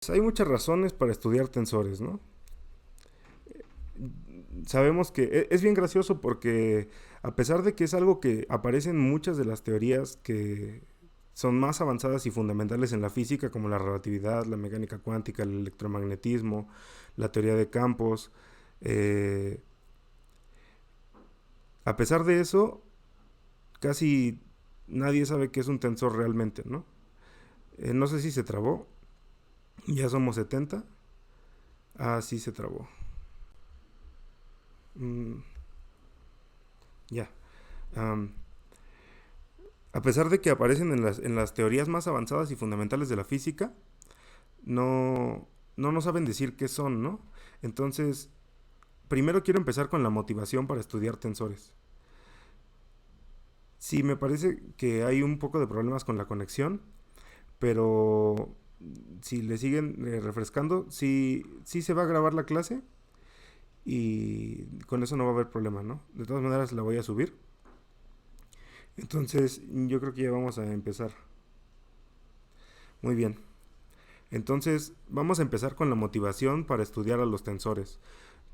Pues hay muchas razones para estudiar tensores, ¿no? Sabemos que es bien gracioso porque a pesar de que es algo que aparece en muchas de las teorías que son más avanzadas y fundamentales en la física, como la relatividad, la mecánica cuántica, el electromagnetismo, la teoría de campos, eh, a pesar de eso, casi nadie sabe qué es un tensor realmente, ¿no? No sé si se trabó, ya somos 70. Ah, sí se trabó. Mm, ya. Am, a pesar de que aparecen en las teorías más avanzadas y fundamentales de la física, no nos saben decir qué son, ¿no? Entonces, primero quiero empezar con la motivación para estudiar tensores. Sí, me parece que hay un poco de problemas con la conexión, pero si le siguen refrescando, sí se va a grabar la clase y con eso no va a haber problema, ¿no? De todas maneras la voy a subir. Entonces, yo creo que ya vamos a empezar. Muy bien. Entonces, vamos a empezar con la motivación para estudiar a los tensores,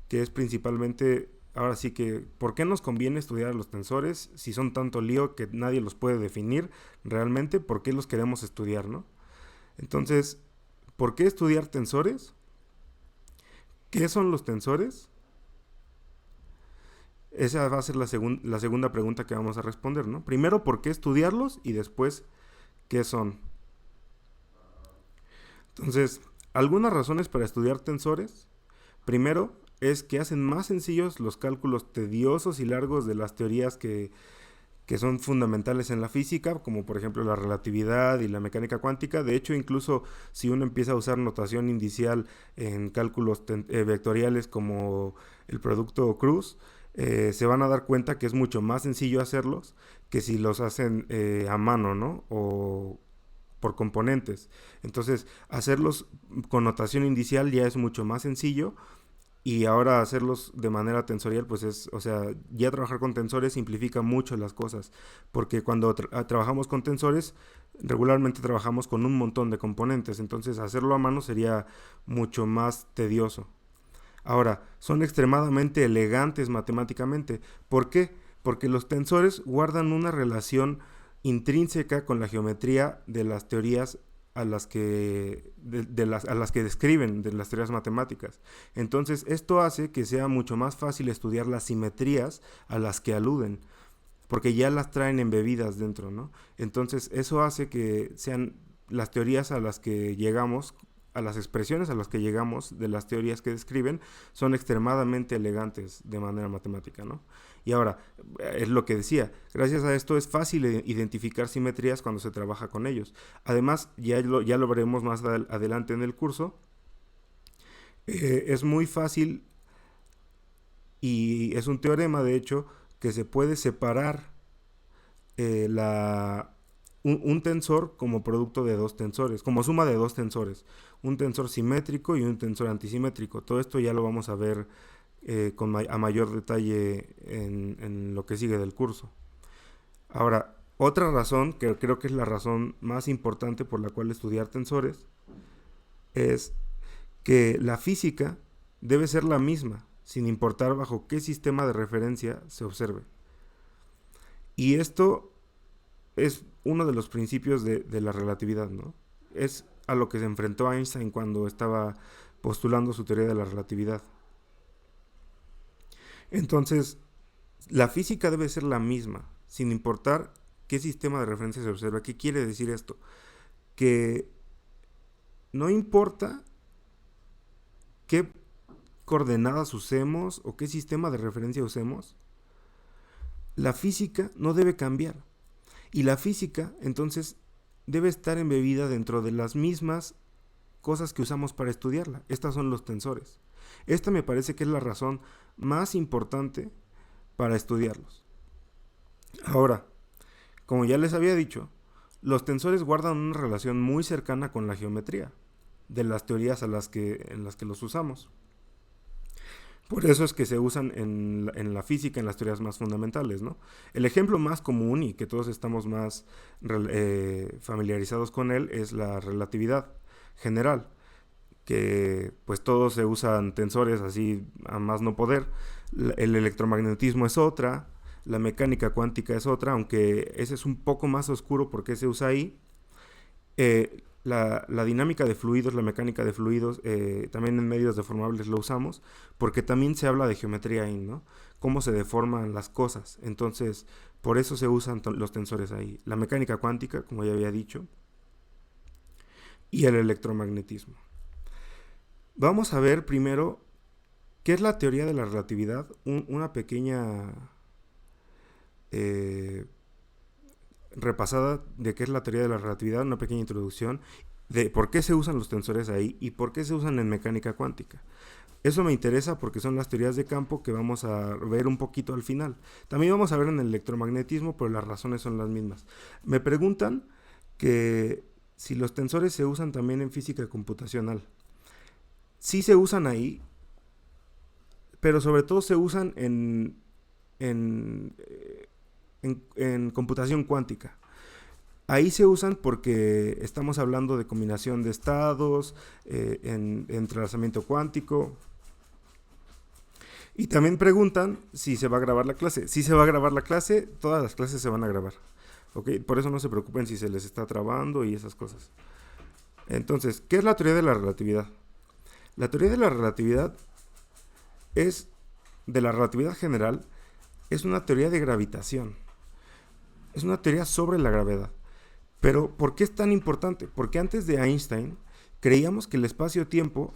que es principalmente, ahora sí que, ¿por qué nos conviene estudiar a los tensores? Si son tanto lío que nadie los puede definir realmente, ¿por qué los queremos estudiar, no? Entonces, ¿por qué estudiar tensores? ¿Qué son los tensores? Esa va a ser la segunda pregunta que vamos a responder, ¿no? Primero, ¿por qué estudiarlos? Y después, ¿qué son? Entonces, algunas razones para estudiar tensores. Primero, es que hacen más sencillos los cálculos tediosos y largos de las teorías que son fundamentales en la física, como por ejemplo la relatividad y la mecánica cuántica. De hecho, incluso si uno empieza a usar notación indicial en cálculos vectoriales como el producto Cruz, se van a dar cuenta que es mucho más sencillo hacerlos que si los hacen a mano, ¿no? O por componentes. Entonces, hacerlos con notación indicial ya es mucho más sencillo y ahora hacerlos de manera tensorial, pues es, o sea, ya trabajar con tensores simplifica mucho las cosas, porque cuando trabajamos con tensores, regularmente trabajamos con un montón de componentes, entonces hacerlo a mano sería mucho más tedioso. Ahora, son extremadamente elegantes matemáticamente. ¿Por qué? Porque los tensores guardan una relación intrínseca con la geometría de las teorías a las que describen de las teorías matemáticas. Entonces, esto hace que sea mucho más fácil estudiar las simetrías a las que aluden, porque ya las traen embebidas dentro, ¿no? Entonces, eso hace que sean las teorías a las que llegamos, a las expresiones a las que llegamos de las teorías que describen, son extremadamente elegantes de manera matemática, ¿no? Y ahora, es lo que decía, gracias a esto es fácil identificar simetrías cuando se trabaja con ellos. Además, ya lo veremos más adelante en el curso, es muy fácil y es un teorema, de hecho, que se puede separar eh, la, un tensor como producto de dos tensores, como suma de dos tensores, un tensor simétrico y un tensor antisimétrico. Todo esto ya lo vamos a ver a mayor detalle en lo que sigue del curso. Ahora, otra razón, que creo que es la razón más importante por la cual estudiar tensores, es que la física debe ser la misma, sin importar bajo qué sistema de referencia se observe. Y esto es uno de los principios de la relatividad, ¿no? Es a lo que se enfrentó Einstein cuando estaba postulando su teoría de la relatividad. Entonces, la física debe ser la misma, sin importar qué sistema de referencia se observa. ¿Qué quiere decir esto? Que no importa qué coordenadas usemos o qué sistema de referencia usemos, la física no debe cambiar. Y la física, entonces, debe estar embebida dentro de las mismas cosas que usamos para estudiarla. Estas son los tensores. Esta me parece que es la razón más importante para estudiarlos. Ahora, como ya les había dicho, los tensores guardan una relación muy cercana con la geometría de las teorías en las que los usamos. Por eso es que se usan en la física, en las teorías más fundamentales, ¿no? El ejemplo más común y que todos estamos más familiarizados con él es la relatividad general, que pues todos se usan tensores así a más no poder. El electromagnetismo es otra, la mecánica cuántica es otra, aunque ese es un poco más oscuro porque se usa ahí. La dinámica de fluidos, la mecánica de fluidos, también en medios deformables lo usamos, porque también se habla de geometría ahí, ¿no? Cómo se deforman las cosas. Entonces, por eso se usan los tensores ahí. La mecánica cuántica, como ya había dicho, y el electromagnetismo. Vamos a ver primero qué es la teoría de la relatividad, una pequeña repasada de qué es la teoría de la relatividad, una pequeña introducción de por qué se usan los tensores ahí y por qué se usan en mecánica cuántica. Eso me interesa porque son las teorías de campo que vamos a ver un poquito al final. También vamos a ver en el electromagnetismo, pero las razones son las mismas. Me preguntan que si los tensores se usan también en física computacional. Sí se usan ahí, pero sobre todo se usan en computación cuántica. Ahí se usan porque estamos hablando de combinación de estados, en entrelazamiento cuántico. Y también preguntan si se va a grabar la clase. Si se va a grabar la clase, todas las clases se van a grabar. ¿Ok? Por eso no se preocupen si se les está trabando y esas cosas. Entonces, ¿qué es la teoría de la relatividad? La teoría de la relatividad es, de la relatividad general, es una teoría de gravitación. Es una teoría sobre la gravedad. Pero, ¿por qué es tan importante? Porque antes de Einstein, creíamos que el espacio-tiempo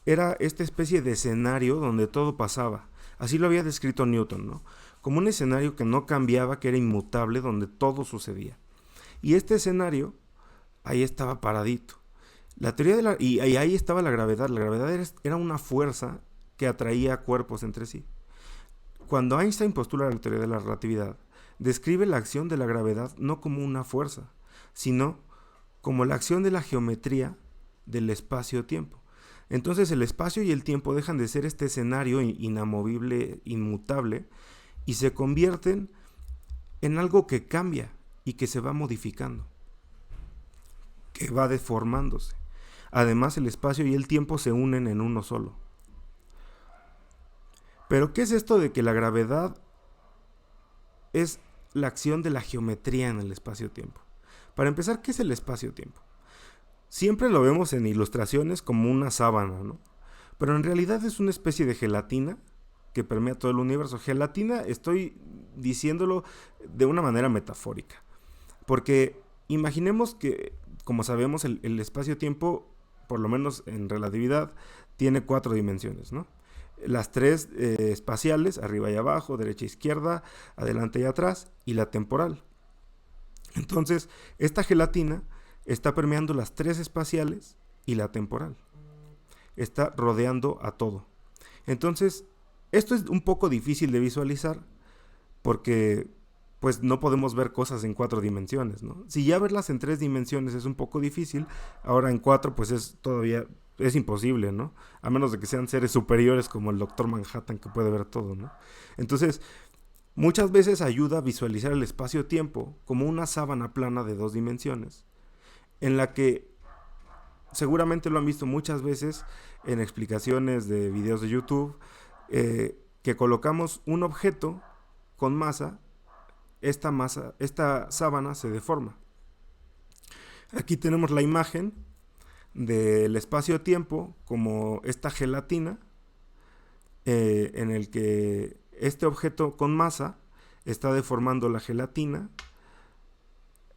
era esta especie de escenario donde todo pasaba. Así lo había descrito Newton, ¿no? Como un escenario que no cambiaba, que era inmutable, donde todo sucedía. Y este escenario, ahí estaba paradito. La teoría de y ahí estaba la gravedad. La gravedad era una fuerza que atraía cuerpos entre sí. Cuando Einstein postula la teoría de la relatividad, describe la acción de la gravedad no como una fuerza, sino como la acción de la geometría del espacio-tiempo. Entonces el espacio y el tiempo dejan de ser este escenario inamovible, inmutable, y se convierten en algo que cambia y que se va modificando, que va deformándose. Además, el espacio y el tiempo se unen en uno solo. Pero, ¿qué es esto de que la gravedad es la acción de la geometría en el espacio-tiempo? Para empezar, ¿qué es el espacio-tiempo? Siempre lo vemos en ilustraciones como una sábana, ¿no? Pero en realidad es una especie de gelatina que permea todo el universo. Gelatina, estoy diciéndolo de una manera metafórica. Porque imaginemos que, como sabemos, el espacio-tiempo, por lo menos en relatividad, tiene 4 dimensiones, ¿no? Las 3 espaciales, arriba y abajo, derecha e izquierda, adelante y atrás, y la temporal. Entonces, esta gelatina está permeando las 3 espaciales y la temporal. Está rodeando a todo. Entonces, esto es un poco difícil de visualizar porque pues no podemos ver cosas en 4 dimensiones, ¿no? Si ya verlas en 3 dimensiones es un poco difícil, ahora en 4 pues es todavía es imposible, ¿no? A menos de que sean seres superiores como el Doctor Manhattan que puede ver todo, ¿no? Entonces, muchas veces ayuda a visualizar el espacio-tiempo como una sábana plana de 2 dimensiones, en la que seguramente lo han visto muchas veces en explicaciones de videos de YouTube, que colocamos un objeto con masa, esta sábana se deforma. Aquí tenemos la imagen del espacio-tiempo como esta gelatina, en el que este objeto con masa está deformando la gelatina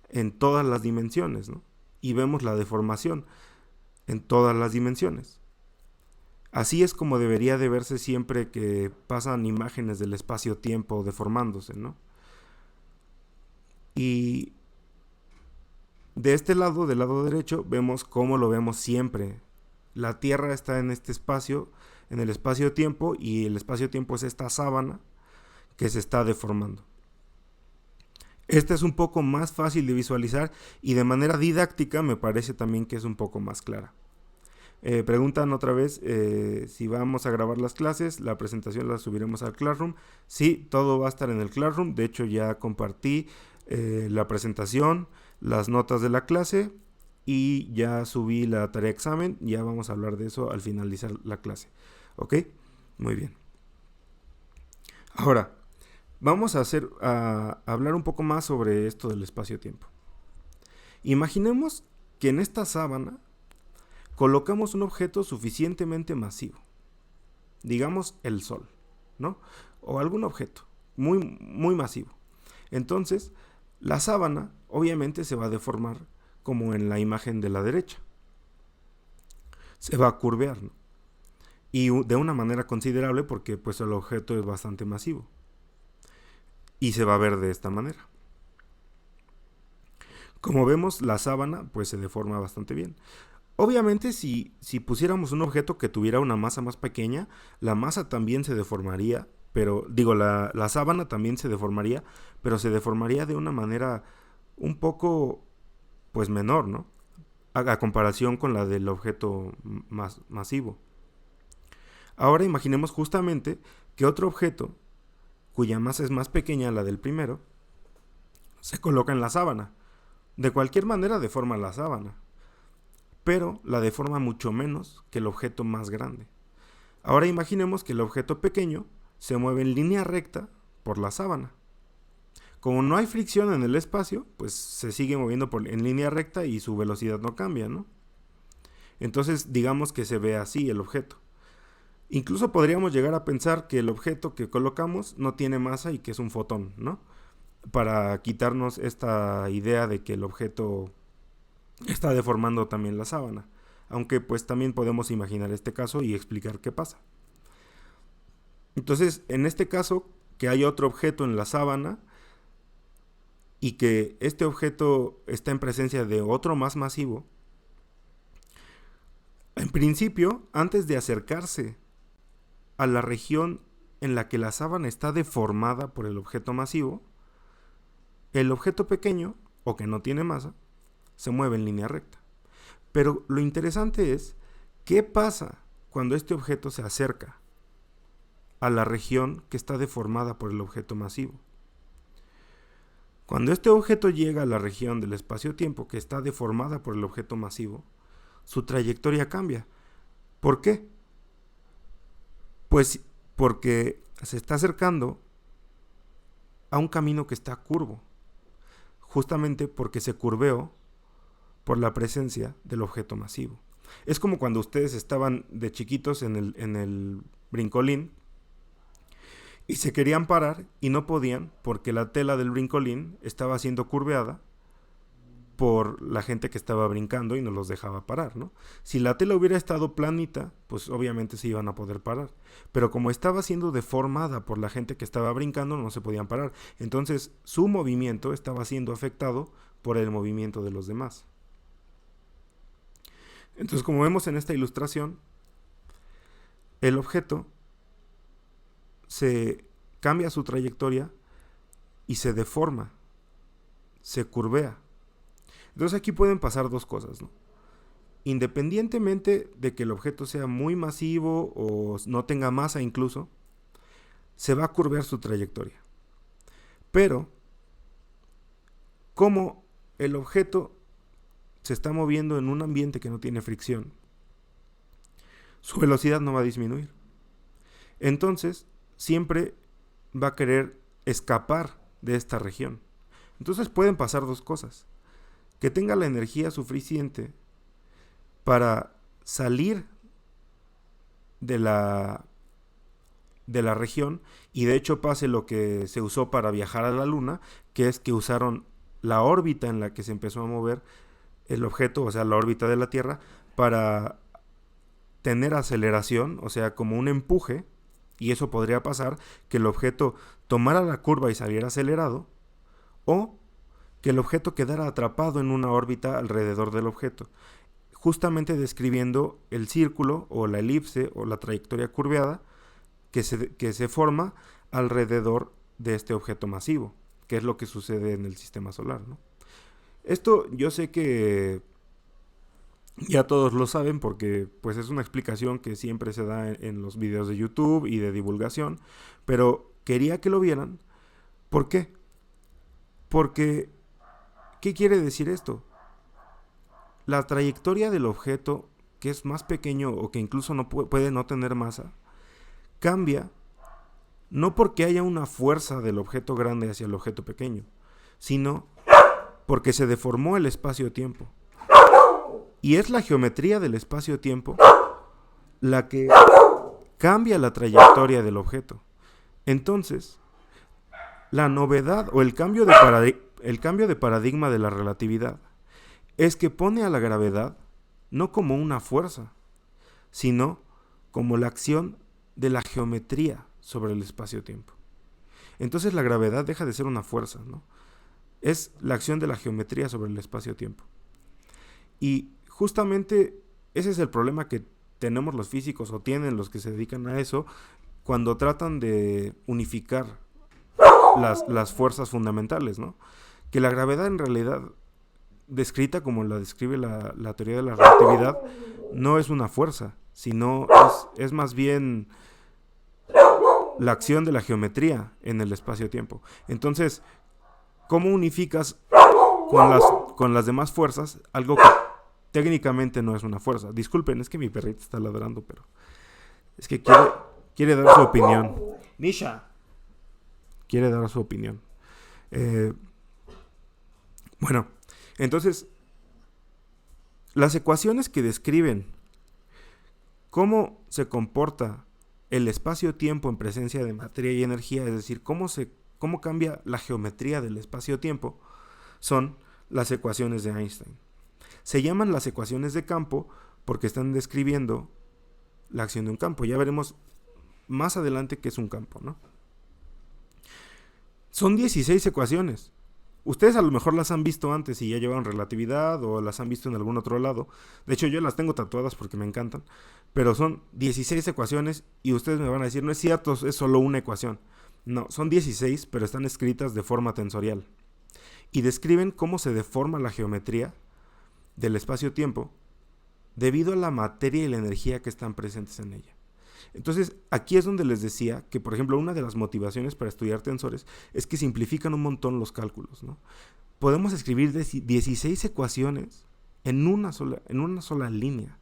en todas las dimensiones, ¿no? Y vemos la deformación en todas las dimensiones. Así es como debería de verse siempre que pasan imágenes del espacio-tiempo deformándose, ¿no? Y de este lado, del lado derecho, vemos cómo lo vemos siempre. La Tierra está en este espacio, en el espacio-tiempo, y el espacio-tiempo es esta sábana que se está deformando. Esta es un poco más fácil de visualizar y de manera didáctica me parece también que es un poco más clara. Preguntan otra vez si vamos a grabar las clases, la presentación la subiremos al Classroom. Sí, todo va a estar en el Classroom, de hecho ya compartí la presentación, las notas de la clase y ya subí la tarea examen. Ya vamos a hablar de eso al finalizar la clase. ¿Ok? Muy bien. Ahora, vamos a hablar un poco más sobre esto del espacio-tiempo. Imaginemos que en esta sábana colocamos un objeto suficientemente masivo, digamos el Sol, ¿no? O algún objeto muy, muy masivo. Entonces, la sábana obviamente se va a deformar como en la imagen de la derecha. Se va a curvear, ¿no? Y de una manera considerable porque pues el objeto es bastante masivo. Y se va a ver de esta manera. Como vemos, la sábana pues se deforma bastante bien. Obviamente, si pusiéramos un objeto que tuviera una masa más pequeña, la masa también se deformaría, pero digo, la sábana también se deformaría, pero se deformaría de una manera un poco pues menor, ¿no? A comparación con la del objeto más masivo. Ahora imaginemos justamente que otro objeto, cuya masa es más pequeña a la del primero, se coloca en la sábana. De cualquier manera deforma la sábana, pero la deforma mucho menos que el objeto más grande. Ahora imaginemos que el objeto pequeño se mueve en línea recta por la sábana. Como no hay fricción en el espacio, pues se sigue moviendo en línea recta y su velocidad no cambia, ¿no? Entonces digamos que se ve así el objeto. Incluso podríamos llegar a pensar que el objeto que colocamos no tiene masa y que es un fotón, ¿no? Para quitarnos esta idea de que el objeto está deformando también la sábana. Aunque pues también podemos imaginar este caso y explicar qué pasa. Entonces, en este caso, que hay otro objeto en la sábana y que este objeto está en presencia de otro más masivo, en principio, antes de acercarse a la región en la que la sábana está deformada por el objeto masivo, el objeto pequeño, o que no tiene masa, se mueve en línea recta. Pero lo interesante es, ¿qué pasa cuando este objeto se acerca a la región que está deformada por el objeto masivo? Cuando este objeto llega a la región del espacio-tiempo que está deformada por el objeto masivo, su trayectoria cambia. ¿Por qué? Pues porque se está acercando a un camino que está curvo, justamente porque se curveó por la presencia del objeto masivo. Es como cuando ustedes estaban de chiquitos en el brincolín y se querían parar y no podían porque la tela del brincolín estaba siendo curveada por la gente que estaba brincando y no los dejaba parar, ¿no? Si la tela hubiera estado planita, pues obviamente se iban a poder parar. Pero como estaba siendo deformada por la gente que estaba brincando, no se podían parar. Entonces su movimiento estaba siendo afectado por el movimiento de los demás. Entonces, como vemos en esta ilustración, el objeto se cambia su trayectoria y se deforma, se curvea. Entonces aquí pueden pasar dos cosas, ¿no? Independientemente de que el objeto sea muy masivo o no tenga masa incluso, se va a curvear su trayectoria. Pero, como el objeto se está moviendo en un ambiente que no tiene fricción, su velocidad no va a disminuir. Entonces, siempre va a querer escapar de esta región. Entonces pueden pasar dos cosas. Que tenga la energía suficiente para salir de la región y de hecho pase lo que se usó para viajar a la Luna, que es que usaron la órbita en la que se empezó a mover el objeto, o sea, la órbita de la Tierra, para tener aceleración, o sea, como un empuje, y eso podría pasar que el objeto tomara la curva y saliera acelerado, o que el objeto quedara atrapado en una órbita alrededor del objeto, justamente describiendo el círculo o la elipse o la trayectoria curveada que se forma alrededor de este objeto masivo, que es lo que sucede en el sistema solar, ¿no? Esto yo sé que ya todos lo saben porque pues es una explicación que siempre se da en los videos de YouTube y de divulgación, pero quería que lo vieran. ¿Por qué? Porque, ¿qué quiere decir esto? la trayectoria del objeto, que es más pequeño o que incluso no puede no tener masa, cambia no porque haya una fuerza del objeto grande hacia el objeto pequeño, sino porque se deformó el espacio-tiempo. Y es la geometría del espacio-tiempo la que cambia la trayectoria del objeto. Entonces, la novedad o el cambio de paradigma de la relatividad es que pone a la gravedad no como una fuerza, sino como la acción de la geometría sobre el espacio-tiempo. Entonces la gravedad deja de ser una fuerza, ¿no? Es la acción de la geometría sobre el espacio-tiempo. Y justamente ese es el problema que tenemos los físicos, o tienen los que se dedican a eso, cuando tratan de unificar las fuerzas fundamentales, ¿no? Que la gravedad, en realidad, descrita como la describe la teoría de la relatividad, no es una fuerza, sino es más bien la acción de la geometría en el espacio-tiempo. Entonces, ¿cómo unificas con las demás fuerzas algo que técnicamente no es una fuerza? Disculpen, es que mi perrita está ladrando, pero es que quiere dar su opinión. Nisha quiere dar su opinión. Bueno, entonces, las ecuaciones que describen cómo se comporta el espacio-tiempo en presencia de materia y energía, es decir, cómo cambia la geometría del espacio-tiempo, son las ecuaciones de Einstein. Se llaman las ecuaciones de campo porque están describiendo la acción de un campo. Ya veremos más adelante qué es un campo, ¿no? Son 16 ecuaciones. Ustedes a lo mejor las han visto antes y ya llevaron relatividad, o las han visto en algún otro lado. De hecho, yo las tengo tatuadas porque me encantan. Pero son 16 ecuaciones y ustedes me van a decir, no es cierto, es solo una ecuación. No, son 16, pero están escritas de forma tensorial. Y describen cómo se deforma la geometría del espacio-tiempo debido a la materia y la energía que están presentes en ella. Entonces, aquí es donde les decía que, por ejemplo, una de las motivaciones para estudiar tensores es que simplifican un montón los cálculos, ¿no? Podemos escribir 16 ecuaciones en una sola línea.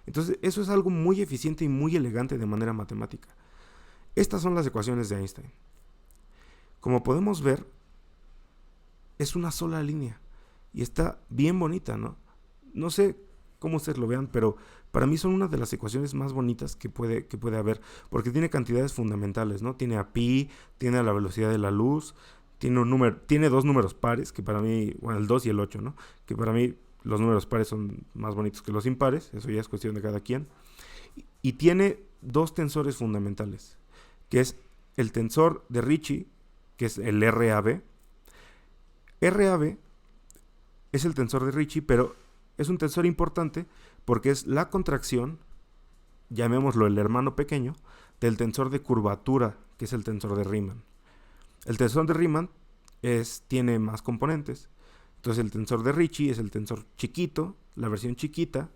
Entonces, eso es algo muy eficiente y muy elegante de manera matemática. Estas son las ecuaciones de Einstein. Como podemos ver, es una sola línea y está bien bonita, ¿no? No sé cómo ustedes lo vean, pero para mí son una de las ecuaciones más bonitas que puede haber, porque tiene cantidades fundamentales, ¿no? Tiene a pi, tiene a la velocidad de la luz, tiene dos números pares, que para mí, bueno, el 2 y el 8, ¿no? Que para mí los números pares son más bonitos que los impares, eso ya es cuestión de cada quien. Y tiene dos tensores fundamentales, que es el tensor de Ricci, que es el RAB. RAB es el tensor de Ricci, pero es un tensor importante porque es la contracción, llamémoslo el hermano pequeño, del tensor de curvatura, que es el tensor de Riemann. El tensor de Riemann tiene más componentes. Entonces el tensor de Ricci es el tensor chiquito, la versión chiquita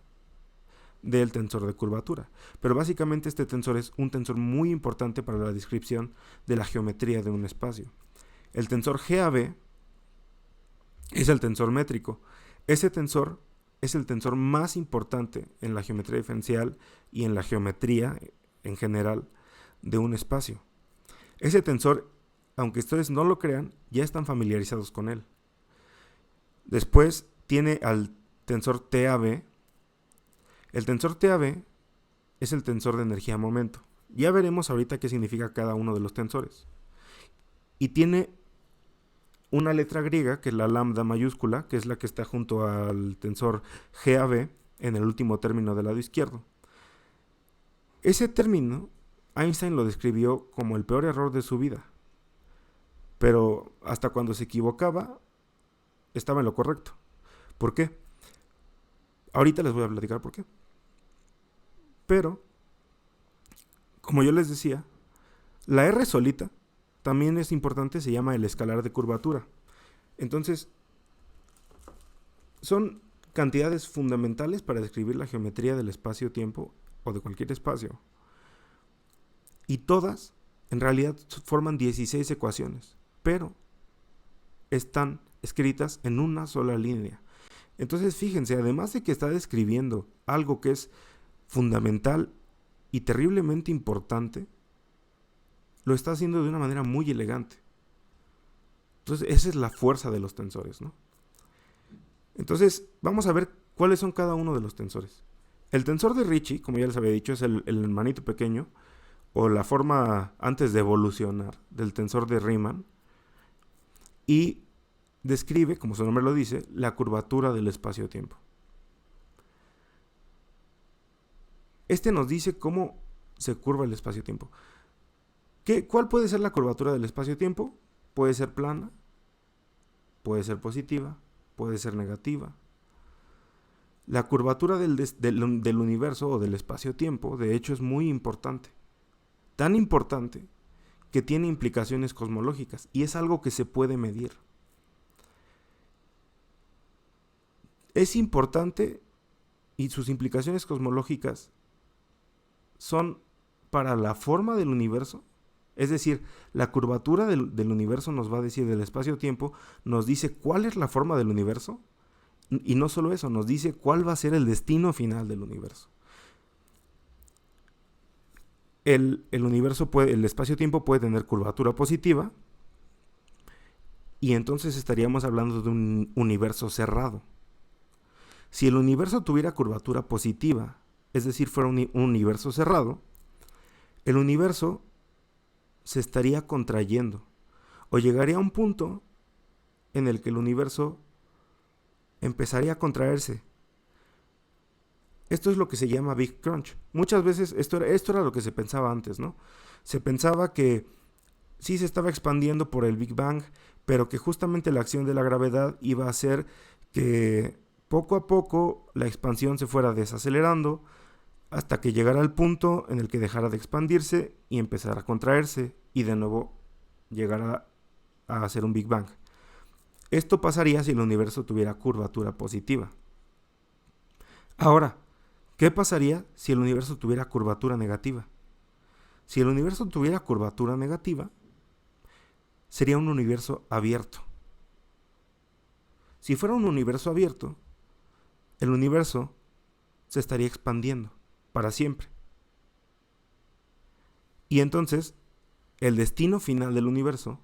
del tensor de curvatura. Pero básicamente este tensor es un tensor muy importante para la descripción de la geometría de un espacio. El tensor GAB es el tensor métrico. Ese tensor es el tensor más importante en la geometría diferencial y en la geometría en general de un espacio. Ese tensor, aunque ustedes no lo crean, ya están familiarizados con él. Después tiene al tensor TAB. El tensor TAB es el tensor de energía-momento. Ya veremos ahorita qué significa cada uno de los tensores. Y tiene una letra griega, que es la lambda mayúscula, que es la que está junto al tensor GAB en el último término del lado izquierdo. Ese término, Einstein lo describió como el peor error de su vida. Pero hasta cuando se equivocaba, estaba en lo correcto. ¿Por qué? Ahorita les voy a platicar por qué. Pero, como yo les decía, la R solita también es importante, se llama el escalar de curvatura. Entonces, son cantidades fundamentales para describir la geometría del espacio-tiempo o de cualquier espacio. Y todas, en realidad, forman 16 ecuaciones, pero están escritas en una sola línea. Entonces, fíjense, además de que está describiendo algo que es fundamental y terriblemente importante, lo está haciendo de una manera muy elegante. Entonces, esa es la fuerza de los tensores, ¿no? Entonces, vamos a ver cuáles son cada uno de los tensores. El tensor de Ricci, como ya les había dicho, es el hermanito pequeño, o la forma antes de evolucionar del tensor de Riemann, y describe, como su nombre lo dice, la curvatura del espacio-tiempo. Este nos dice cómo se curva el espacio-tiempo. ¿Cuál puede ser la curvatura del espacio-tiempo? Puede ser plana, puede ser positiva, puede ser negativa. La curvatura del universo o del espacio-tiempo, de hecho, es muy importante. Tan importante que tiene implicaciones cosmológicas y es algo que se puede medir. Es importante y sus implicaciones cosmológicas son para la forma del universo. Es decir, la curvatura del universo nos va a decir, del espacio-tiempo, nos dice cuál es la forma del universo. Y no solo eso, nos dice cuál va a ser el destino final del universo. El espacio-tiempo puede tener curvatura positiva, y entonces estaríamos hablando de un universo cerrado. Si el universo tuviera curvatura positiva, es decir, fuera un universo cerrado, el universo se estaría contrayendo, o llegaría a un punto en el que el universo empezaría a contraerse. Esto es lo que se llama Big Crunch. Muchas veces esto era lo que se pensaba antes, ¿no? Se pensaba que sí se estaba expandiendo por el Big Bang, pero que justamente la acción de la gravedad iba a hacer que poco a poco la expansión se fuera desacelerando hasta que llegara al punto en el que dejara de expandirse y empezara a contraerse y de nuevo llegara a hacer un Big Bang. Esto pasaría si el universo tuviera curvatura positiva. Ahora, ¿qué pasaría si el universo tuviera curvatura negativa? Si el universo tuviera curvatura negativa, sería un universo abierto. Si fuera un universo abierto, el universo se estaría expandiendo para siempre. Y entonces, el destino final del universo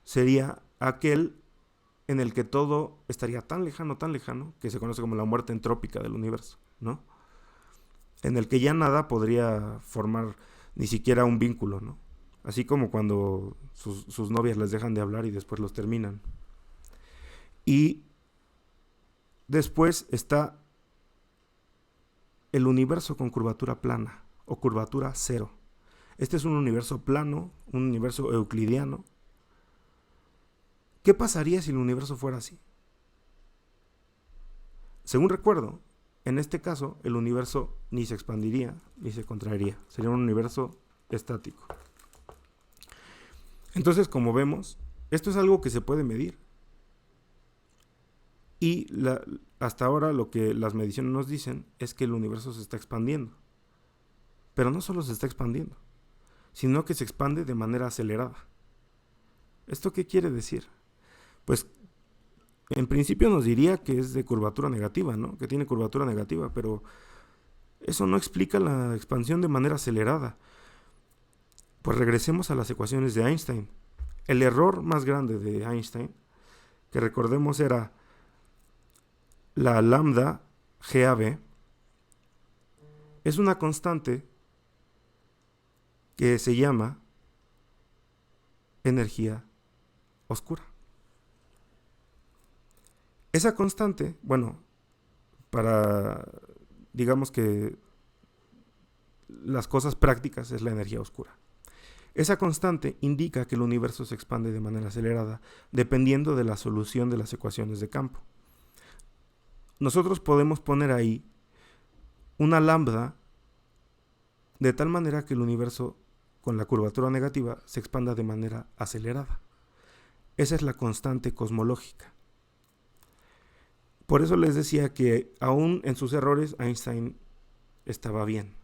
sería aquel en el que todo estaría tan lejano, que se conoce como la muerte entrópica del universo, ¿no? En el que ya nada podría formar ni siquiera un vínculo, ¿no? Así como cuando sus novias les dejan de hablar y después los terminan. Y después está el universo con curvatura plana o curvatura cero. Este es un universo plano, un universo euclidiano. ¿Qué pasaría si el universo fuera así? Según recuerdo, en este caso el universo ni se expandiría ni se contraería. Sería un universo estático. Entonces, como vemos, esto es algo que se puede medir. Y hasta ahora lo que las mediciones nos dicen es que el universo se está expandiendo. Pero no solo se está expandiendo, sino que se expande de manera acelerada. ¿Esto qué quiere decir? Pues en principio nos diría que es de curvatura negativa, ¿no? Que tiene curvatura negativa, pero eso no explica la expansión de manera acelerada. Pues regresemos a las ecuaciones de Einstein. El error más grande de Einstein, que recordemos era la lambda GAB, es una constante que se llama energía oscura. Esa constante, bueno, para, digamos que las cosas prácticas, es la energía oscura. Esa constante indica que el universo se expande de manera acelerada, dependiendo de la solución de las ecuaciones de campo. Nosotros podemos poner ahí una lambda de tal manera que el universo con la curvatura negativa se expanda de manera acelerada. Esa es la constante cosmológica. Por eso les decía que aún en sus errores Einstein estaba bien,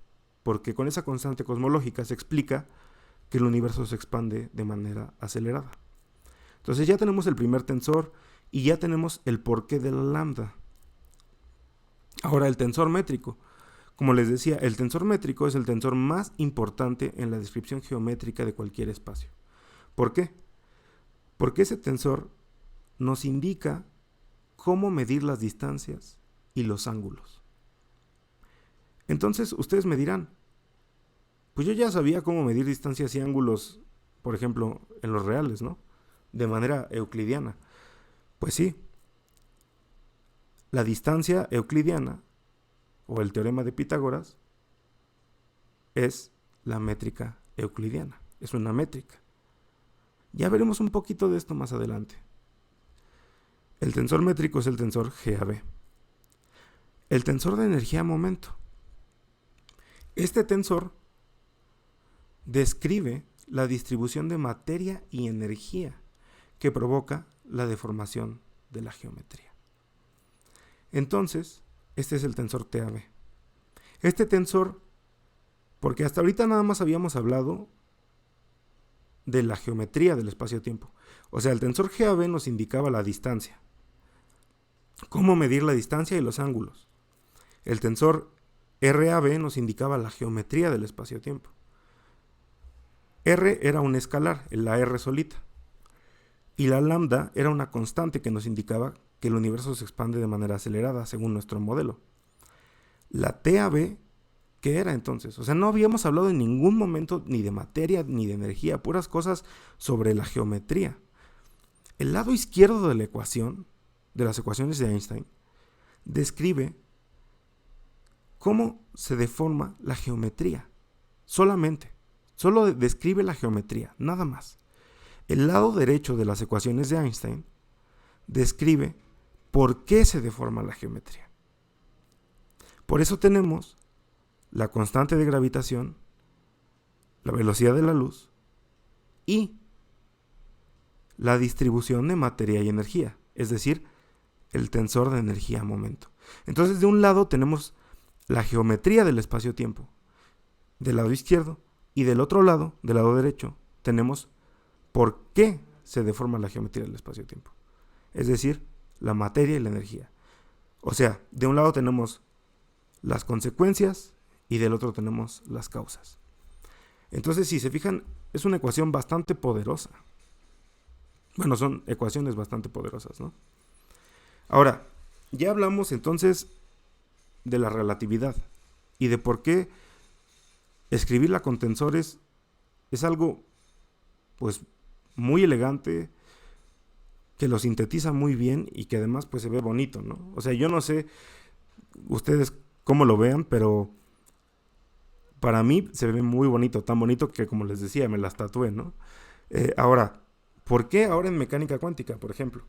porque con esa constante cosmológica se explica que el universo se expande de manera acelerada. Entonces ya tenemos el primer tensor, y ya tenemos el porqué de la lambda. Ahora, el tensor métrico. Como les decía, el tensor métrico es el tensor más importante en la descripción geométrica de cualquier espacio. ¿Por qué? Porque ese tensor nos indica cómo medir las distancias y los ángulos. Entonces, ustedes me dirán, pues yo ya sabía cómo medir distancias y ángulos, por ejemplo, en los reales, ¿no? De manera euclidiana. Pues sí, la distancia euclidiana, o el teorema de Pitágoras, es la métrica euclidiana. Es una métrica. Ya veremos un poquito de esto más adelante. El tensor métrico es el tensor GAB. El tensor de energía-momento. Este tensor describe la distribución de materia y energía que provoca la deformación de la geometría. Entonces, este es el tensor TAB. Este tensor, porque hasta ahorita nada más habíamos hablado de la geometría del espacio-tiempo. O sea, el tensor GAB nos indicaba la distancia. Cómo medir la distancia y los ángulos. El tensor RAB nos indicaba la geometría del espacio-tiempo. R era un escalar, la R solita. Y la lambda era una constante que nos indicaba que el universo se expande de manera acelerada, según nuestro modelo. La TAB, ¿qué era entonces? O sea, no habíamos hablado en ningún momento ni de materia ni de energía, puras cosas sobre la geometría. El lado izquierdo de la ecuación, de las ecuaciones de Einstein, describe cómo se deforma la geometría. Solamente. Solo describe la geometría, nada más. El lado derecho de las ecuaciones de Einstein describe por qué se deforma la geometría. Por eso tenemos la constante de gravitación, la velocidad de la luz y la distribución de materia y energía, es decir, el tensor de energía-momento. Entonces, de un lado tenemos la geometría del espacio-tiempo, del lado izquierdo, y del otro lado, del lado derecho, tenemos por qué se deforma la geometría del espacio-tiempo, es decir, la materia y la energía. O sea, de un lado tenemos las consecuencias y del otro tenemos las causas. Entonces, si se fijan, es una ecuación bastante poderosa. Bueno, son ecuaciones bastante poderosas, ¿no? Ahora, ya hablamos entonces de la relatividad y de por qué escribirla con tensores es algo, pues, muy elegante, que lo sintetiza muy bien y que además, pues, se ve bonito, ¿no? O sea, yo no sé ustedes cómo lo vean, pero para mí se ve muy bonito, tan bonito que, como les decía, me las tatué, ¿no? Ahora, ¿por qué ahora en mecánica cuántica, por ejemplo?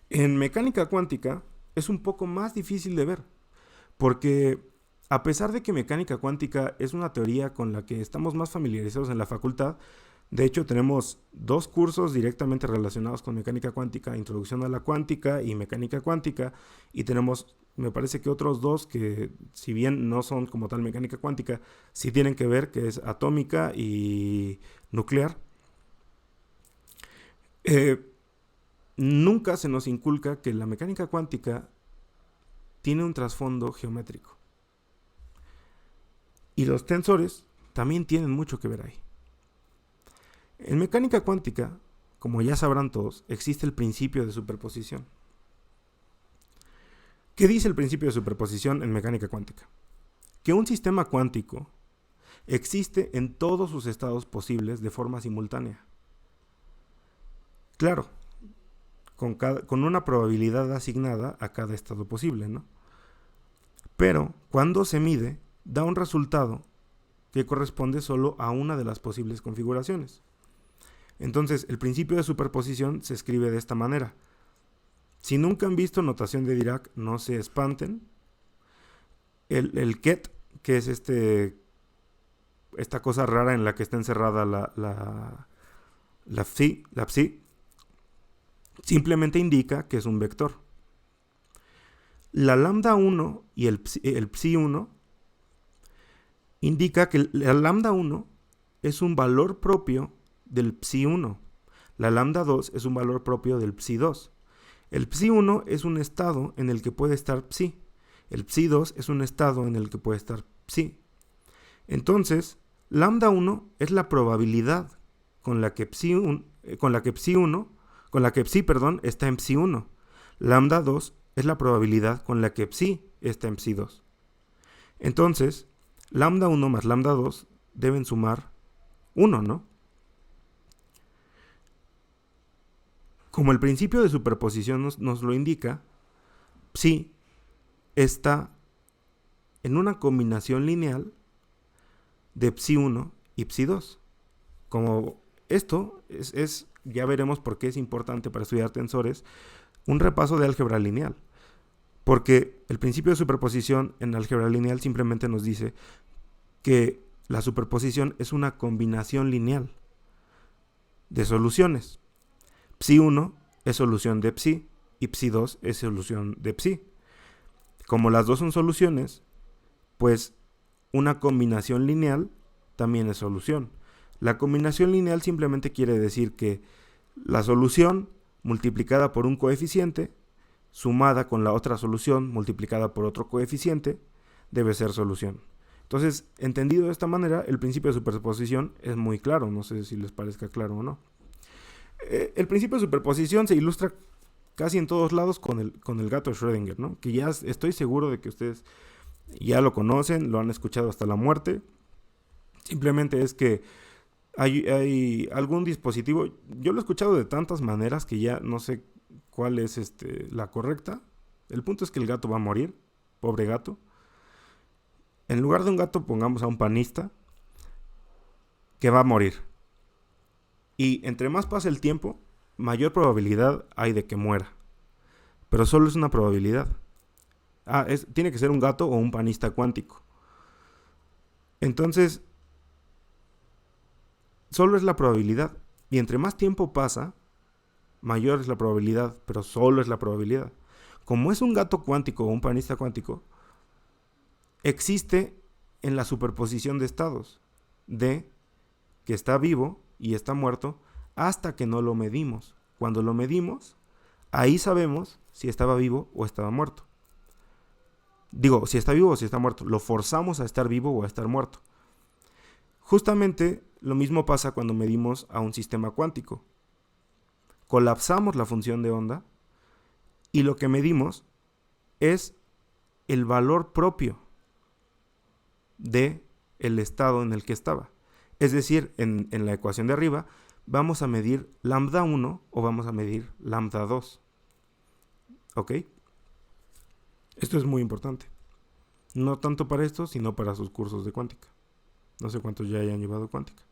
En mecánica cuántica es un poco más difícil de ver, porque a pesar de que mecánica cuántica es una teoría con la que estamos más familiarizados en la facultad, de hecho tenemos 2 cursos directamente relacionados con mecánica cuántica, Introducción a la Cuántica y Mecánica Cuántica, y tenemos, me parece que otros 2 que, si bien no son como tal mecánica cuántica, sí tienen que ver, que es atómica y nuclear. Nunca se nos inculca que la mecánica cuántica tiene un trasfondo geométrico. Y los tensores también tienen mucho que ver ahí. En mecánica cuántica, como ya sabrán todos, existe el principio de superposición. ¿Qué dice el principio de superposición en mecánica cuántica? Que un sistema cuántico existe en todos sus estados posibles de forma simultánea. Claro, con una probabilidad asignada a cada estado posible, ¿no? Pero cuando se mide, da un resultado que corresponde solo a una de las posibles configuraciones. Entonces, el principio de superposición se escribe de esta manera. Si nunca han visto notación de Dirac, no se espanten. El ket, que es esta cosa rara en la que está encerrada la psi, simplemente indica que es un vector. La lambda 1 y el psi 1 indica que la lambda 1 es un valor propio del psi 1. La lambda 2 es un valor propio del psi 2. El psi 1 es un estado en el que puede estar psi. El psi 2 es un estado en el que puede estar psi. Entonces, lambda 1 es la probabilidad con la que psi está en psi 1. Lambda 2 es la probabilidad con la que psi está en psi 2. Entonces, lambda 1 más lambda 2 deben sumar 1, ¿no? Como el principio de superposición nos lo indica, psi está en una combinación lineal de psi 1 y psi 2. Como esto ya veremos por qué es importante para estudiar tensores, un repaso de álgebra lineal. Porque el principio de superposición en álgebra lineal simplemente nos dice que la superposición es una combinación lineal de soluciones. Psi 1 es solución de psi y psi 2 es solución de psi. Como las dos son soluciones, pues una combinación lineal también es solución. La combinación lineal simplemente quiere decir que la solución multiplicada por un coeficiente sumada con la otra solución multiplicada por otro coeficiente debe ser solución. Entonces, entendido de esta manera, el principio de superposición es muy claro. No sé si les parezca claro o no. El principio de superposición se ilustra casi en todos lados con el gato de Schrödinger, ¿no? Que ya estoy seguro de que ustedes ya lo conocen, lo han escuchado hasta la muerte. Simplemente es que hay algún dispositivo, yo lo he escuchado de tantas maneras que ya no sé cuál es la correcta. El punto es que el gato va a morir, pobre gato. En lugar de un gato pongamos a un panista que va a morir. Y entre más pasa el tiempo, mayor probabilidad hay de que muera. Pero solo es una probabilidad. Tiene que ser un gato o un panista cuántico. Entonces, solo es la probabilidad. Y entre más tiempo pasa, mayor es la probabilidad, pero solo es la probabilidad. Como es un gato cuántico o un panista cuántico, existe en la superposición de estados, de que está vivo y está muerto hasta que no lo medimos. Cuando lo medimos, ahí sabemos si estaba vivo o estaba muerto. Digo, si está vivo o si está muerto. Lo forzamos a estar vivo o a estar muerto. Justamente lo mismo pasa cuando medimos a un sistema cuántico. Colapsamos la función de onda y lo que medimos es el valor propio de el estado en el que estaba. Es decir, en la ecuación de arriba vamos a medir lambda 1 o vamos a medir lambda 2. ¿Ok? Esto es muy importante. No tanto para esto, sino para sus cursos de cuántica. No sé cuántos ya hayan llevado cuántica.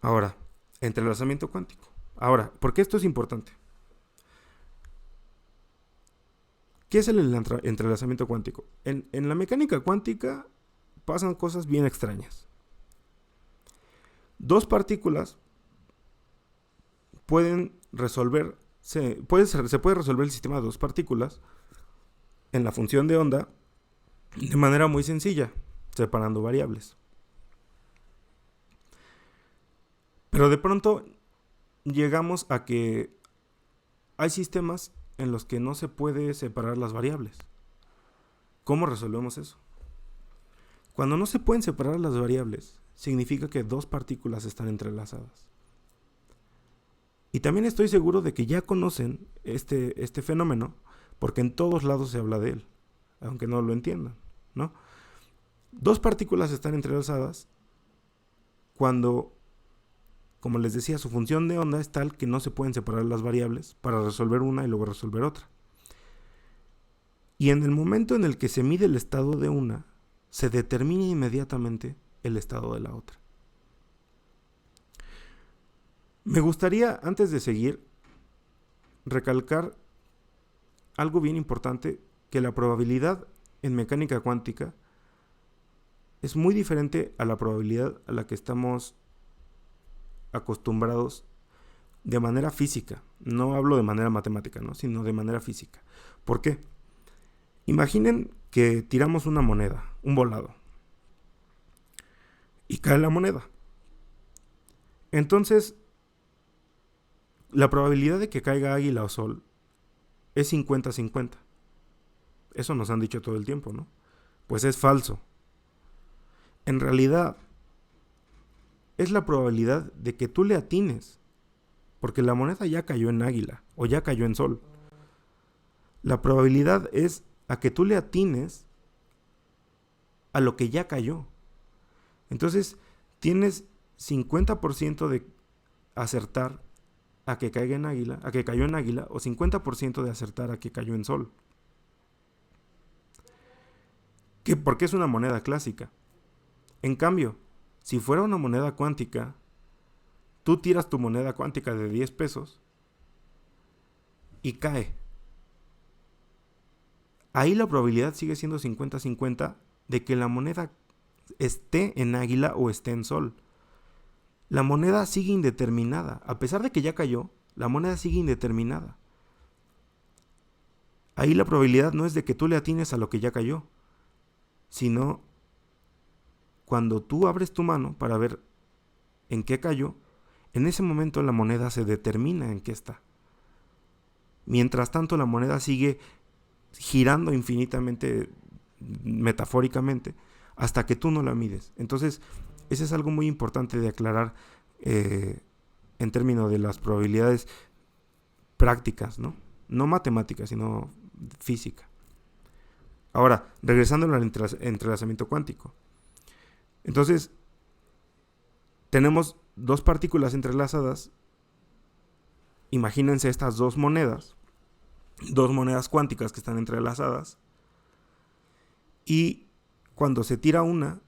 Ahora, entrelazamiento cuántico. Ahora, ¿por qué esto es importante? ¿Qué es el entrelazamiento cuántico? En la mecánica cuántica pasan cosas bien extrañas. Dos partículas pueden resolver, se puede resolver el sistema de dos partículas en la función de onda de manera muy sencilla, separando variables. Pero de pronto llegamos a que hay sistemas en los que no se puede separar las variables. ¿Cómo resolvemos eso? Cuando no se pueden separar las variables, significa que dos partículas están entrelazadas. Y también estoy seguro de que ya conocen este fenómeno, porque en todos lados se habla de él, aunque no lo entiendan, ¿no? Dos partículas están entrelazadas cuando, como les decía, su función de onda es tal que no se pueden separar las variables para resolver una y luego resolver otra. Y en el momento en el que se mide el estado de una, se determina inmediatamente el estado de la otra. Me gustaría, antes de seguir, recalcar algo bien importante, que la probabilidad en mecánica cuántica es muy diferente a la probabilidad a la que estamos acostumbrados de manera física. No hablo de manera matemática, ¿no? Sino de manera física. ¿Por qué? Imaginen que tiramos una moneda, un volado, y cae la moneda. Entonces, la probabilidad de que caiga águila o sol es 50-50. Eso nos han dicho todo el tiempo, ¿no? Pues es falso. En realidad, es la probabilidad de que tú le atines, porque la moneda ya cayó en águila o ya cayó en sol. La probabilidad es a que tú le atines a lo que ya cayó. Entonces, tienes 50% de acertar a que caiga en águila, a que cayó en águila, o 50% de acertar a que cayó en sol. Porque es una moneda clásica. En cambio, si fuera una moneda cuántica, tú tiras tu moneda cuántica de 10 pesos y cae. Ahí la probabilidad sigue siendo 50-50 de que la moneda esté en águila o esté en sol. La moneda sigue indeterminada. A pesar de que ya cayó, la moneda sigue indeterminada. Ahí la probabilidad no es de que tú le atines a lo que ya cayó, sino cuando tú abres tu mano para ver en qué cayó, en ese momento la moneda se determina en qué está. Mientras tanto, la moneda sigue girando infinitamente, metafóricamente, hasta que tú no la mides. Entonces, eso es algo muy importante de aclarar en términos de las probabilidades prácticas, ¿no? No matemáticas, sino física. Ahora, regresando al entrelazamiento cuántico. Entonces, tenemos dos partículas entrelazadas. Imagínense estas dos monedas cuánticas que están entrelazadas. Y cuando se tira una,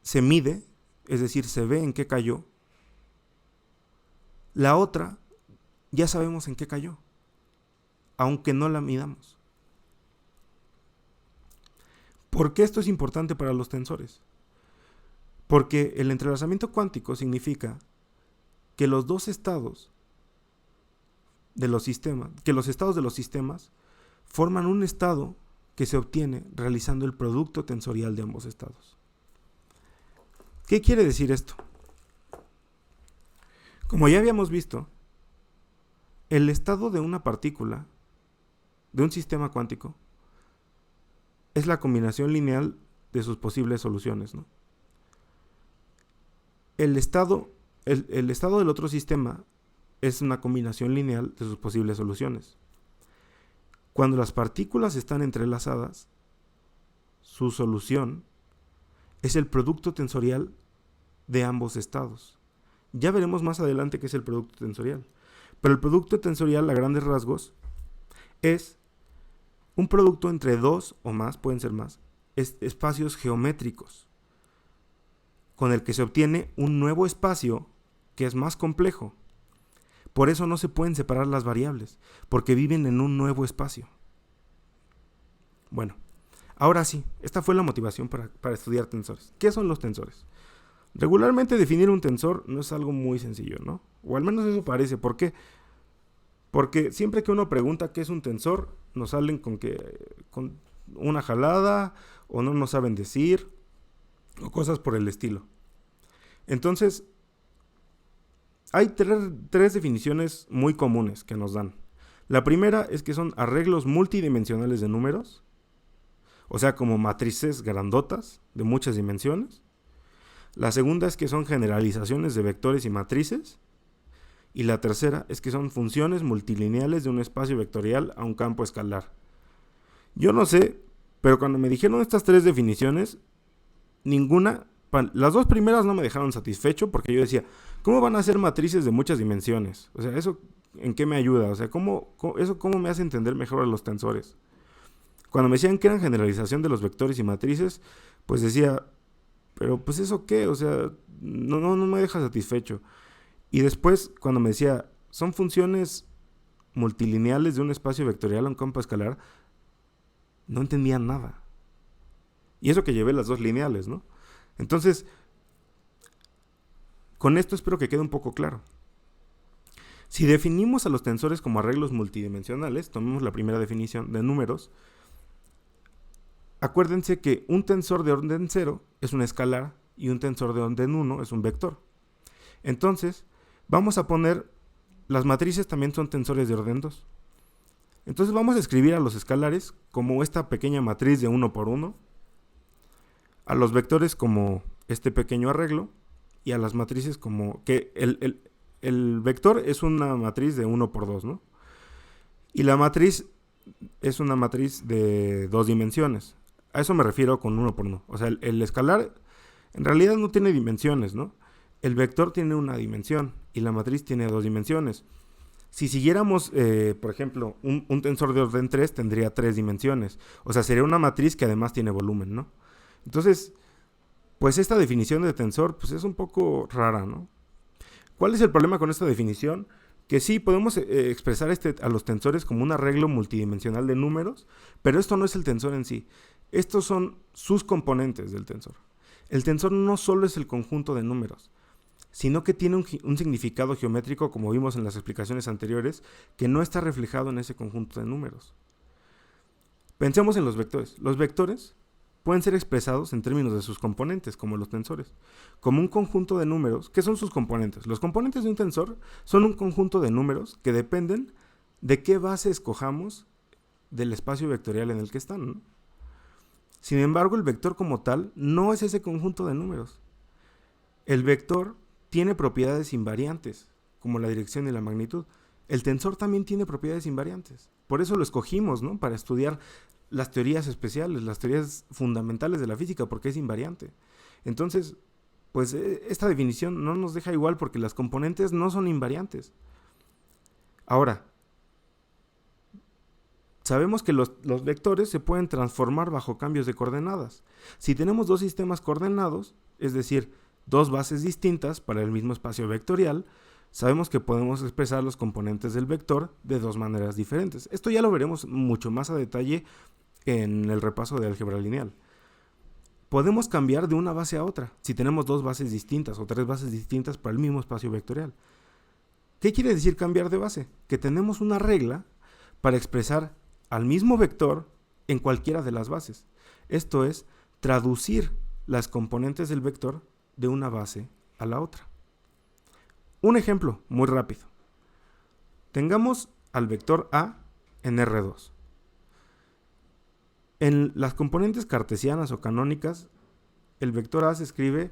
se mide, es decir, se ve en qué cayó. La otra, ya sabemos en qué cayó, aunque no la midamos. ¿Por qué esto es importante para los tensores? Porque el entrelazamiento cuántico significa que los dos estados de los sistemas, que los estados de los sistemas forman un estado que se obtiene realizando el producto tensorial de ambos estados. ¿Qué quiere decir esto? Como ya habíamos visto, el estado de una partícula, de un sistema cuántico, es la combinación lineal de sus posibles soluciones, ¿no? El estado del otro sistema es una combinación lineal de sus posibles soluciones. Cuando las partículas están entrelazadas, su solución es el producto tensorial de ambos estados. Ya veremos más adelante qué es el producto tensorial. Pero el producto tensorial, a grandes rasgos, es un producto entre dos o más, pueden ser más, espacios geométricos, con el que se obtiene un nuevo espacio que es más complejo. Por eso no se pueden separar las variables, porque viven en un nuevo espacio. Bueno, ahora sí, esta fue la motivación para estudiar tensores. ¿Qué son los tensores? Regularmente definir un tensor no es algo muy sencillo, ¿no? O al menos eso parece. ¿Por qué? Porque siempre que uno pregunta qué es un tensor, nos salen con una jalada, o no nos saben decir, o cosas por el estilo. Entonces, hay tres definiciones muy comunes que nos dan. La primera es que son arreglos multidimensionales de números, o sea, como matrices grandotas de muchas dimensiones. La segunda es que son generalizaciones de vectores y matrices. Y la tercera es que son funciones multilineales de un espacio vectorial a un campo escalar. Yo no sé, pero cuando me dijeron estas tres definiciones, las dos primeras no me dejaron satisfecho, porque yo decía, ¿cómo van a ser matrices de muchas dimensiones? O sea, ¿eso en qué me ayuda? O sea, ¿cómo me hace entender mejor a los tensores? Cuando me decían que eran generalización de los vectores y matrices, pues decía, pero pues ¿eso qué? O sea, no me deja satisfecho. Y después, cuando me decía, son funciones multilineales de un espacio vectorial a un campo escalar, no entendía nada. Y eso que llevé las dos lineales, ¿no? Entonces, con esto espero que quede un poco claro. Si definimos a los tensores como arreglos multidimensionales, tomemos la primera definición de números, acuérdense que un tensor de orden 0 es un escalar y un tensor de orden 1 es un vector. Entonces, vamos a poner, las matrices también son tensores de orden 2. Entonces vamos a escribir a los escalares como esta pequeña matriz de 1 por 1, a los vectores como este pequeño arreglo, y a las matrices como que el vector es una matriz de 1 por 2, ¿no? Y la matriz es una matriz de 2 dimensiones. A eso me refiero con 1 por 1. O sea, el escalar en realidad no tiene dimensiones, ¿no? El vector tiene una dimensión y la matriz tiene 2 dimensiones. Si siguiéramos, por ejemplo, un tensor de orden 3 tendría 3 dimensiones. O sea, sería una matriz que además tiene volumen, ¿no? Entonces, pues esta definición de tensor pues es un poco rara, ¿no? ¿Cuál es el problema con esta definición? Que sí, podemos expresar a los tensores como un arreglo multidimensional de números, pero esto no es el tensor en sí. Estos son sus componentes del tensor. El tensor no solo es el conjunto de números, sino que tiene un significado geométrico, como vimos en las explicaciones anteriores, que no está reflejado en ese conjunto de números. Pensemos en los vectores. Los vectores pueden ser expresados en términos de sus componentes, como los tensores, como un conjunto de números. ¿Qué son sus componentes? Los componentes de un tensor son un conjunto de números que dependen de qué base escojamos del espacio vectorial en el que están, ¿no? Sin embargo, el vector como tal no es ese conjunto de números. El vector tiene propiedades invariantes, como la dirección y la magnitud. El tensor también tiene propiedades invariantes. Por eso lo escogimos, ¿no? Para estudiar las teorías especiales, las teorías fundamentales de la física, porque es invariante. Entonces, pues esta definición no nos deja igual porque las componentes no son invariantes. Ahora, sabemos que los vectores se pueden transformar bajo cambios de coordenadas. Si tenemos dos sistemas coordenados, es decir, dos bases distintas para el mismo espacio vectorial, sabemos que podemos expresar los componentes del vector de dos maneras diferentes. Esto ya lo veremos mucho más a detalle en el repaso de álgebra lineal. Podemos cambiar de una base a otra si tenemos dos bases distintas o tres bases distintas para el mismo espacio vectorial. ¿Qué quiere decir cambiar de base? Que tenemos una regla para expresar al mismo vector en cualquiera de las bases. Esto es, traducir las componentes del vector de una base a la otra. Un ejemplo muy rápido. Tengamos al vector A en R2. En las componentes cartesianas o canónicas, el vector A se escribe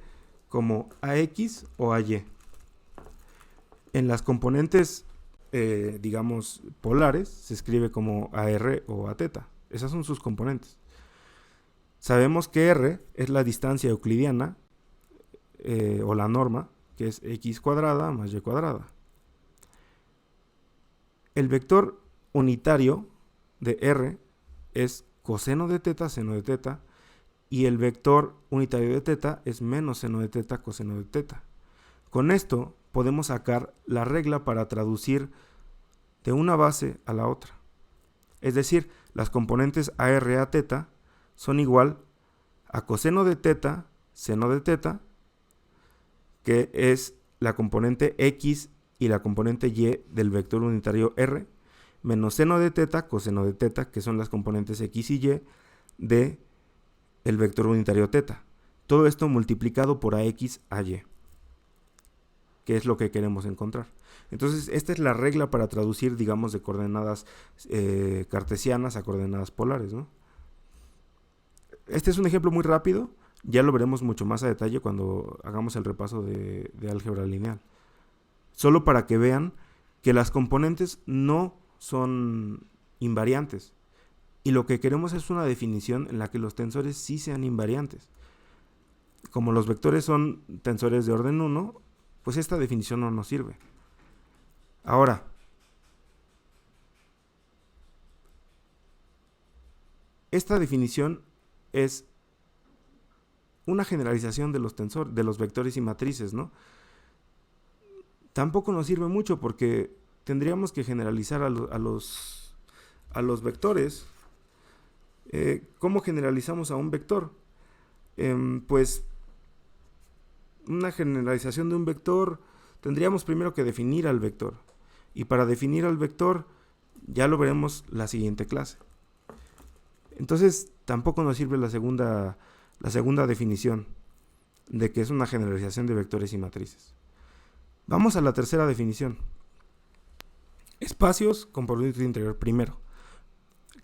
como AX o AY. En las componentes, digamos, polares, se escribe como AR o Aθ. Esas son sus componentes. Sabemos que R es la distancia euclidiana, o la norma, que es x cuadrada más y cuadrada. El vector unitario de R es coseno de θ, seno de θ, y el vector unitario de θ es menos seno de θ, coseno de θ. Con esto podemos sacar la regla para traducir de una base a la otra. Es decir, las componentes AR a θ son igual a coseno de θ, seno de θ, que es la componente x y la componente y del vector unitario R, menos seno de θ, coseno de θ, que son las componentes x y y de el vector unitario θ. Todo esto multiplicado por ax a y, que es lo que queremos encontrar. Entonces, esta es la regla para traducir, digamos, de coordenadas cartesianas a coordenadas polares, ¿no? Este es un ejemplo muy rápido. Ya lo veremos mucho más a detalle cuando hagamos el repaso de álgebra lineal. Solo para que vean que las componentes no son invariantes. Y lo que queremos es una definición en la que los tensores sí sean invariantes. Como los vectores son tensores de orden 1, pues esta definición no nos sirve. Ahora, esta definición es una generalización de los tensores, de los vectores y matrices, ¿no? Tampoco nos sirve mucho porque tendríamos que generalizar a los vectores. ¿Cómo generalizamos a un vector? Pues una generalización de un vector, tendríamos primero que definir al vector. Y para definir al vector, ya lo veremos la siguiente clase. Entonces, tampoco nos sirve la segunda definición de que es una generalización de vectores y matrices. Vamos a la tercera definición. Espacios con producto interior primero.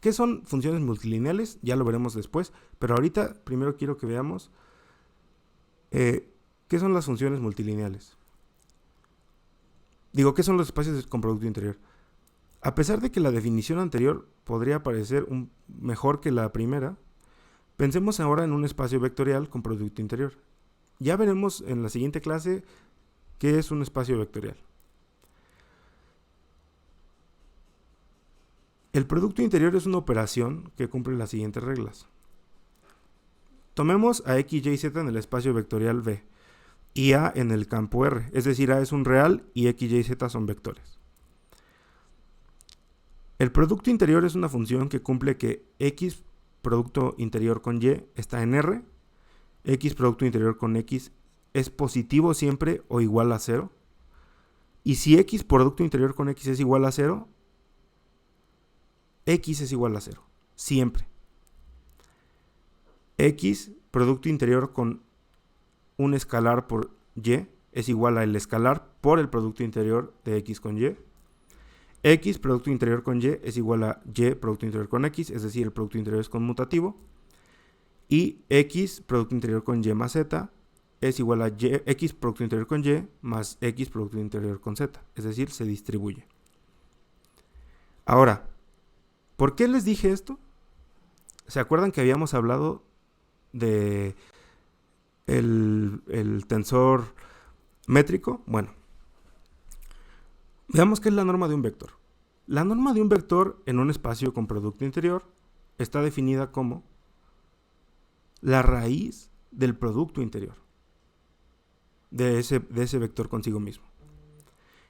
¿Qué son funciones multilineales? Ya lo veremos después, pero ahorita primero quiero que veamos ¿qué son las funciones multilineales? ¿Qué son los espacios con producto interior? A pesar de que la definición anterior podría parecer mejor que la primera, pensemos ahora en un espacio vectorial con producto interior. Ya veremos en la siguiente clase qué es un espacio vectorial. El producto interior es una operación que cumple las siguientes reglas. Tomemos a x, y, z en el espacio vectorial V y A en el campo R, es decir, A es un real y x, y, z son vectores. El producto interior es una función que cumple que x producto interior con y está en R, x producto interior con x es positivo siempre o igual a 0, y si x producto interior con x es igual a 0, x es igual a 0, siempre. X producto interior con un escalar por y es igual al escalar por el producto interior de x con y. X producto interior con y es igual a y producto interior con x, es decir, el producto interior es conmutativo. Y x producto interior con y más z es igual a y, x producto interior con y más x producto interior con z, es decir, se distribuye. Ahora, ¿por qué les dije esto? ¿Se acuerdan que habíamos hablado de el tensor métrico? Bueno, veamos qué es la norma de un vector. La norma de un vector en un espacio con producto interior está definida como la raíz del producto interior de ese vector consigo mismo.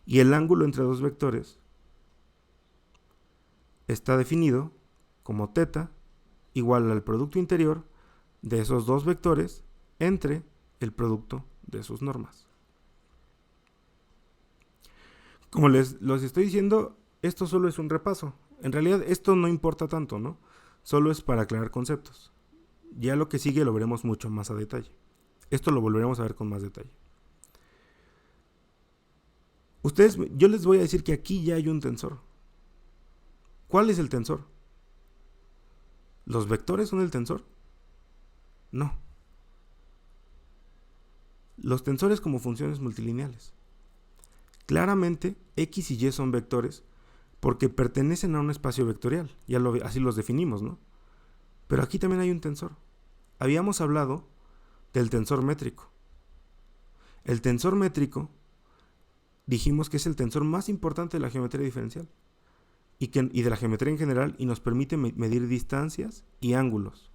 Y el ángulo entre dos vectores está definido como θ igual al producto interior de esos dos vectores entre el producto de sus normas. Como los estoy diciendo, esto solo es un repaso. En realidad esto no importa tanto, ¿no? Solo es para aclarar conceptos. Ya lo que sigue lo veremos mucho más a detalle. Esto lo volveremos a ver con más detalle. Yo les voy a decir que aquí ya hay un tensor. ¿Cuál es el tensor? ¿Los vectores son el tensor? No. Los tensores como funciones multilineales. Claramente, x y y son vectores porque pertenecen a un espacio vectorial. Así los definimos, ¿no? Pero aquí también hay un tensor. Habíamos hablado del tensor métrico. El tensor métrico dijimos que es el tensor más importante de la geometría diferencial y de la geometría en general, y nos permite medir distancias y ángulos.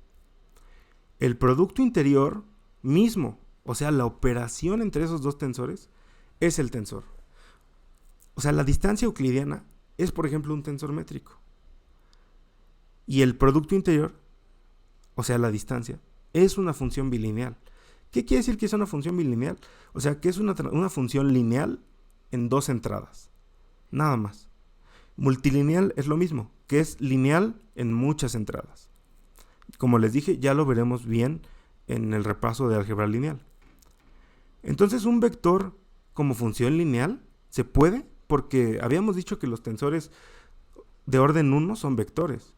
El producto interior mismo, o sea, la operación entre esos dos tensores, es el tensor. O sea, la distancia euclidiana es, por ejemplo, un tensor métrico. Y el producto interior, o sea, la distancia, es una función bilineal. ¿Qué quiere decir que es una función bilineal? O sea, que es una función lineal en dos entradas. Nada más. Multilineal es lo mismo, que es lineal en muchas entradas. Como les dije, ya lo veremos bien en el repaso de álgebra lineal. Entonces, un vector como función lineal se puede, porque habíamos dicho que los tensores de orden 1 son vectores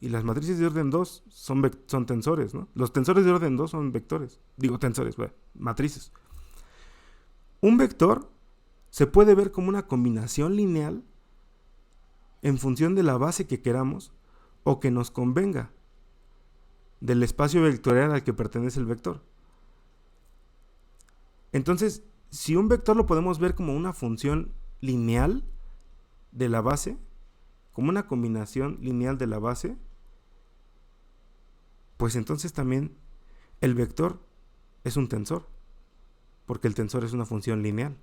y las matrices de orden 2 son tensores, ¿no? Los tensores de orden 2 son vectores. Matrices. Un vector se puede ver como una combinación lineal en función de la base que queramos o que nos convenga del espacio vectorial al que pertenece el vector. Entonces, si un vector lo podemos ver como una función lineal de la base, como una combinación lineal de la base, pues entonces también el vector es un tensor, porque el tensor es una función lineal.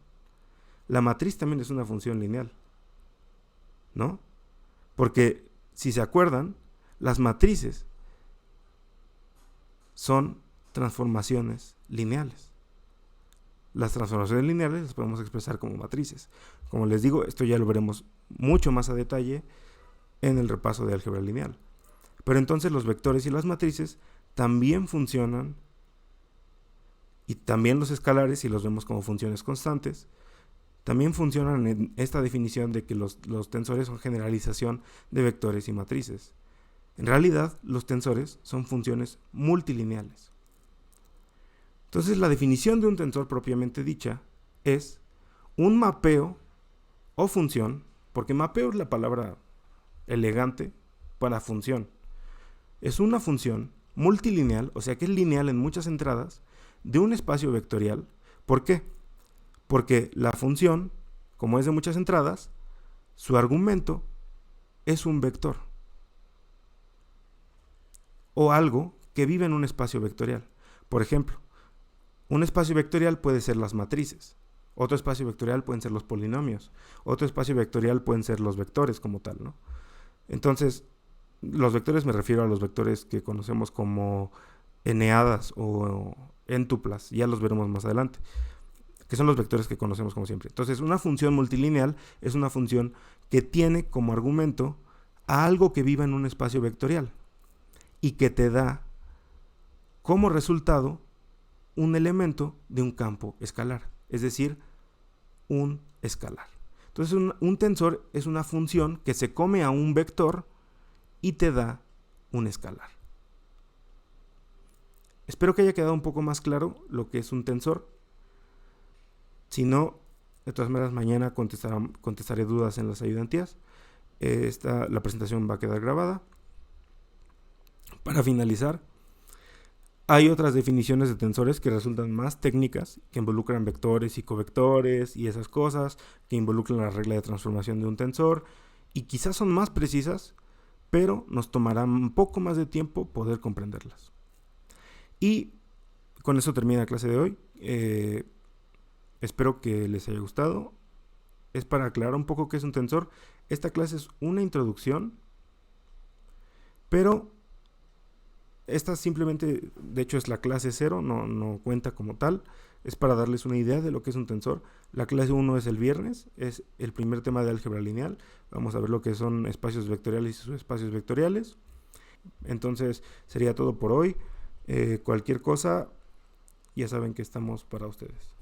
La matriz también es una función lineal, ¿no? Porque, si se acuerdan, las matrices son transformaciones lineales. Las transformaciones lineales las podemos expresar como matrices. Como les digo, esto ya lo veremos mucho más a detalle en el repaso de álgebra lineal. Pero entonces los vectores y las matrices también funcionan, y también los escalares, si los vemos como funciones constantes, también funcionan en esta definición de que los tensores son generalización de vectores y matrices. En realidad, los tensores son funciones multilineales. Entonces, la definición de un tensor propiamente dicha es un mapeo o función, porque mapeo es la palabra elegante para función. Es una función multilineal, o sea que es lineal en muchas entradas, de un espacio vectorial. ¿Por qué? Porque la función, como es de muchas entradas, su argumento es un vector. O algo que vive en un espacio vectorial. Por ejemplo, un espacio vectorial puede ser las matrices. Otro espacio vectorial pueden ser los polinomios. Otro espacio vectorial pueden ser los vectores como tal, ¿no? Entonces, los vectores me refiero a los vectores que conocemos como eneadas o éntuplas. Ya los veremos más adelante, que son los vectores que conocemos como siempre. Entonces, una función multilineal es una función que tiene como argumento a algo que viva en un espacio vectorial y que te da como resultado un elemento de un campo escalar, es decir, un escalar. Entonces, un tensor es una función que se come a un vector y te da un escalar. Espero que haya quedado un poco más claro lo que es un tensor. Si no, de todas maneras, mañana contestaré dudas en las ayudantías. La presentación va a quedar grabada. Para finalizar, hay otras definiciones de tensores que resultan más técnicas, que involucran vectores y covectores y esas cosas, que involucran la regla de transformación de un tensor y quizás son más precisas, pero nos tomará un poco más de tiempo poder comprenderlas. Y con eso termina la clase de hoy. Espero que les haya gustado. Es para aclarar un poco qué es un tensor. Esta clase es una introducción, pero esta simplemente, de hecho es la clase 0, no cuenta como tal. Es para darles una idea de lo que es un tensor. La clase 1 es el viernes, es el primer tema de álgebra lineal. Vamos a ver lo que son espacios vectoriales y subespacios vectoriales. Entonces sería todo por hoy. Cualquier cosa, ya saben que estamos para ustedes.